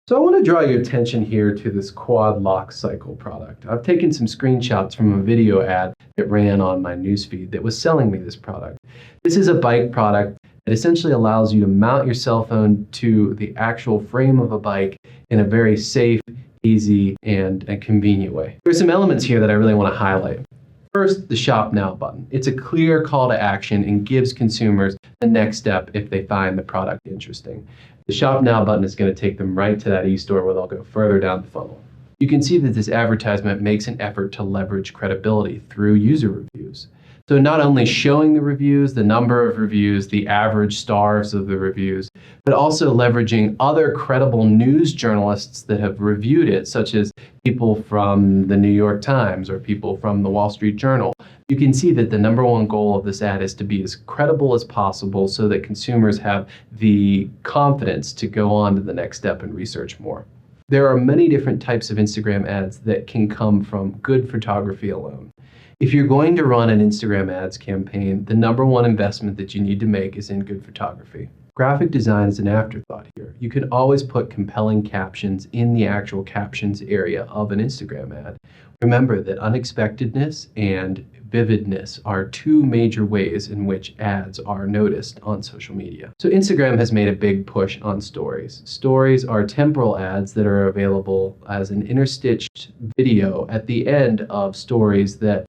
So I want to draw your attention here to this quad lock cycle product. I've taken some screenshots from a video ad that ran on my newsfeed that was selling me this product. This is a bike product that essentially allows you to mount your cell phone to the actual frame of a bike in a very safe, easy, and convenient way. There's some elements here that I really want to highlight. First, the Shop Now button. It's a clear call to action and gives consumers the next step if they find the product interesting. The Shop Now button is going to take them right to that e-store where they'll go further down the funnel. You can see that this advertisement makes an effort to leverage credibility through user reviews. So not only showing the reviews, the number of reviews, the average stars of the reviews, but also leveraging other credible news journalists that have reviewed it, such as people from the New York Times or people from the Wall Street Journal. You can see that the number one goal of this ad is to be as credible as possible so that consumers have the confidence to go on to the next step and research more. There are many different types of Instagram ads that can come from good photography alone. If you're going to run an Instagram ads campaign, the number one investment that you need to make is in good photography. Graphic design is an afterthought here. You can always put compelling captions in the actual captions area of an Instagram ad. Remember that unexpectedness and vividness are two major ways in which ads are noticed on social media. So Instagram has made a big push on stories. Stories are temporal ads that are available as an interstitched video at the end of stories that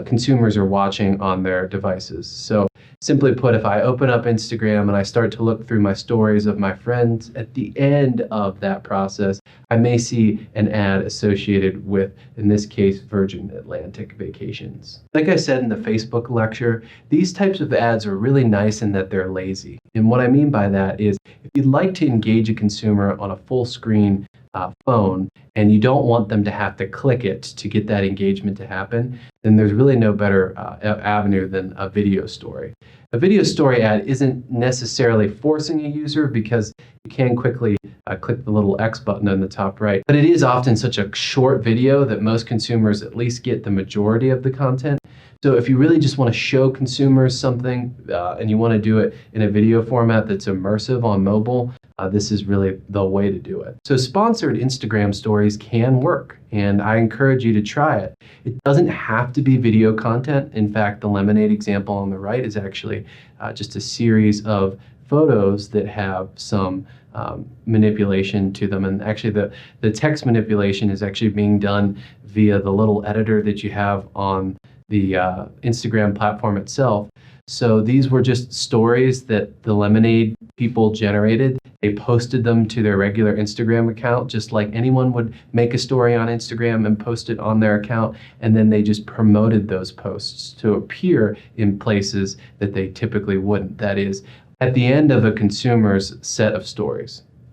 consumers are watching on their devices. So simply put, if I open up Instagram and I start to look through my stories of my friends, at the end of that process, I may see an ad associated with, in this case, Virgin Atlantic Vacations. Like I said in the Facebook lecture, these types of ads are really nice in that they're lazy. And what I mean by that is, if you'd like to engage a consumer on a full screen phone and you don't want them to have to click it to get that engagement to happen, then there's really no better avenue than a video story. A video story ad isn't necessarily forcing a user because you can quickly click the little X button on the top right, but it is often such a short video that most consumers at least get the majority of the content. So if you really just want to show consumers something and you want to do it in a video format that's immersive on mobile, this is really the way to do it. So sponsored Instagram stories can work, and I encourage you to try it. It doesn't have to be video content. In fact, the Lemonade example on the right is actually just a series of photos that have some manipulation to them. And actually the text manipulation is actually being done via the little editor that you have on the Instagram platform itself. So these were just stories that the Lemonade people generated. They posted them to their regular Instagram account, just like anyone would make a story on Instagram and post it on their account, and then they just promoted those posts to appear in places that they typically wouldn't. That is, at the end of a consumer's set of stories.